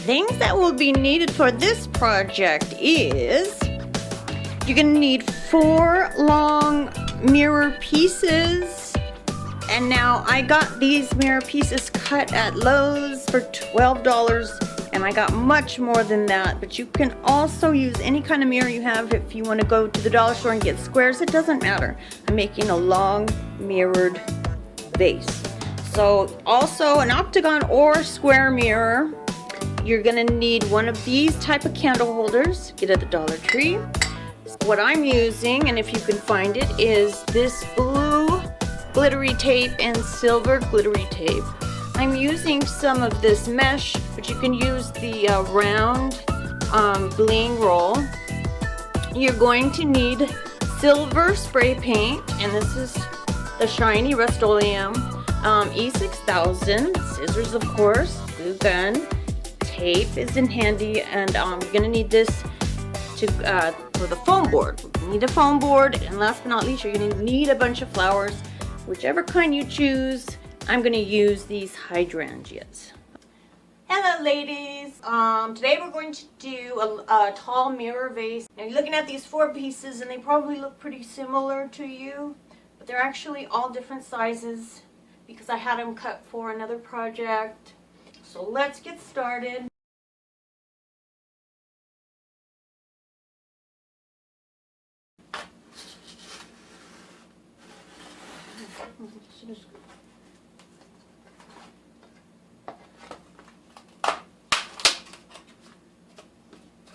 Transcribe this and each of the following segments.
things that will be needed for this project is you're going to need 4 long mirror pieces. And now I got these mirror pieces cut at Lowe's for $12, and I got much more than that. But you can also use any kind of mirror you have. If you want to go to the dollar store and get squares, it doesn't matter. I'm making a long mirrored vase. So also an octagon or square mirror. You're gonna need one of these type of candle holders. Get at the Dollar Tree. What I'm using, and if you can find it, is this blue glittery tape and silver glittery tape. I'm using some of this mesh, but you can use the round bling roll. You're going to need silver spray paint, and this is the shiny Rust-Oleum E6000, scissors of course, glue gun, tape is in handy, and you're gonna need this to for the foam board. You need a foam board, and last but not least, you're gonna need a bunch of flowers, whichever kind you choose. I'm gonna use these hydrangeas. Hello ladies, today we're going to do a tall mirror vase. Now you're looking at these 4 pieces and they probably look pretty similar to you, but they're actually all different sizes because I had them cut for another project. So let's get started.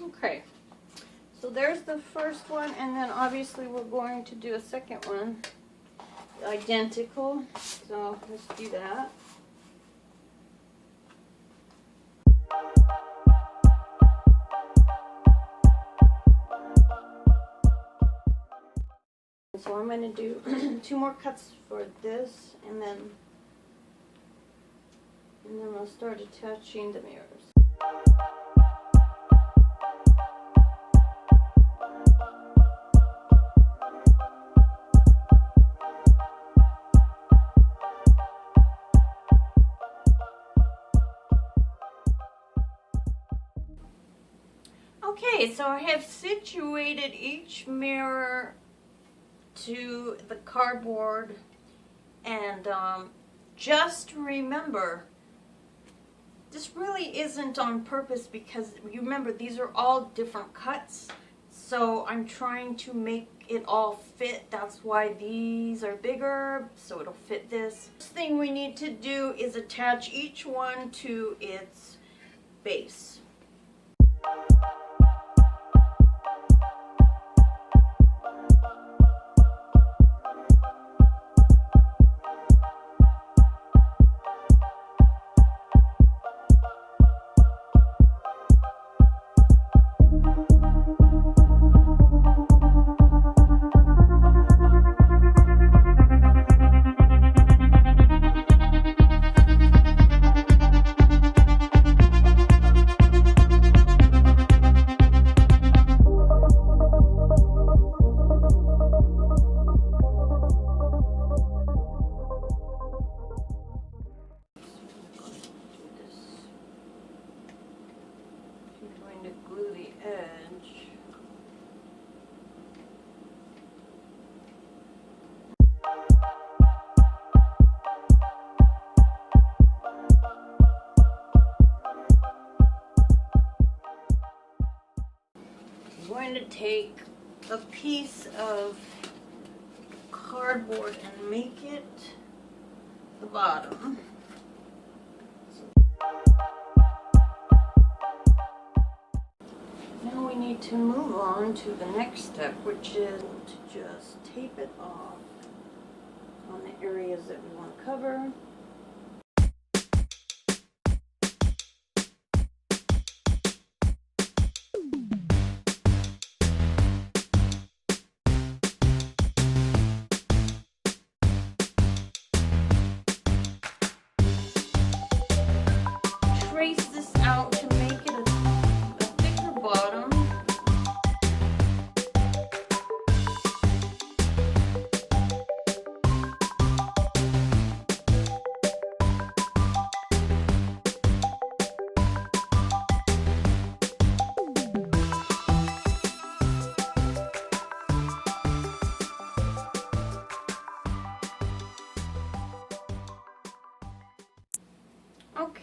Okay, so there's the first one, and then obviously we're going to do a second one, identical, so let's do that. So I'm going to do 2 more cuts for this, and then I'll start attaching the mirrors. Okay, so I have situated each mirror to the cardboard, and just remember, this really isn't on purpose because you remember these are all different cuts, so I'm trying to make it all fit. That's why these are bigger, so it'll fit this. First thing we need to do is attach each one to its base. Glue the edge. I'm going to take a piece of cardboard and make it the bottom. Now we need to move on to the next step, which is to just tape it off on the areas that we want to cover. Trace this out to make it a thicker bottom.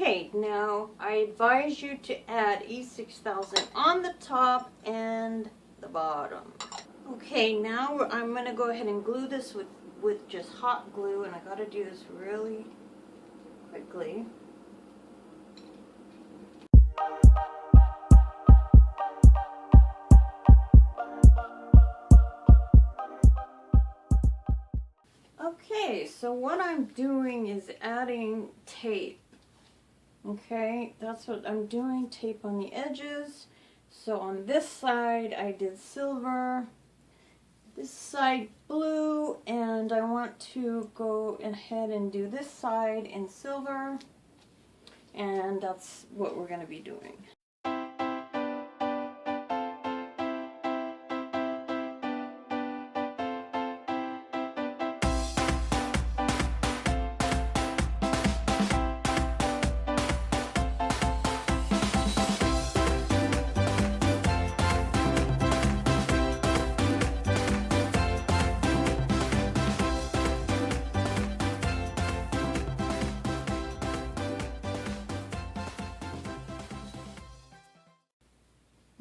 Okay, now I advise you to add E6000 on the top and the bottom. Okay, now I'm going to go ahead and glue this with just hot glue, and I got to do this really quickly. Okay, so what I'm doing is adding tape. Okay, that's what I'm doing, tape on the edges. So on this side I did silver, this side blue, and I want to go ahead and do this side in silver, and that's what we're going to be doing.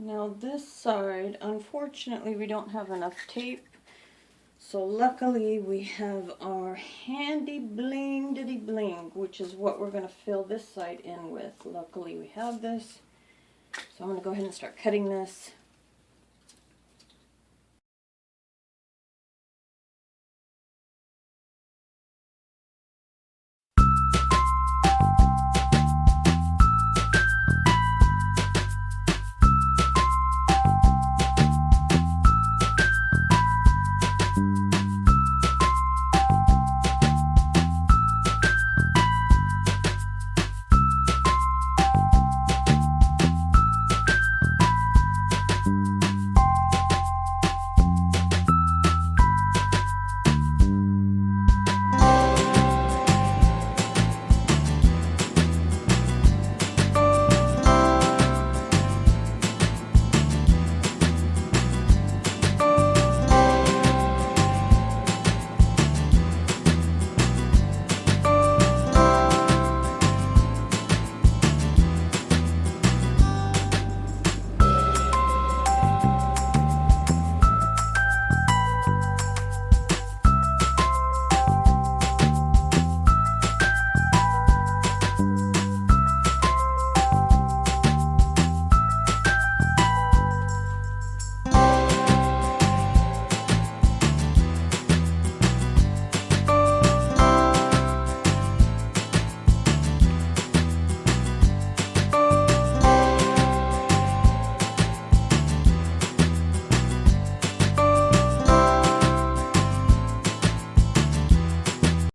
Now this side, unfortunately we don't have enough tape, so luckily we have our handy bling diddy bling, which is what we're going to fill this side in with. Luckily we have this, so I'm going to go ahead and start cutting this.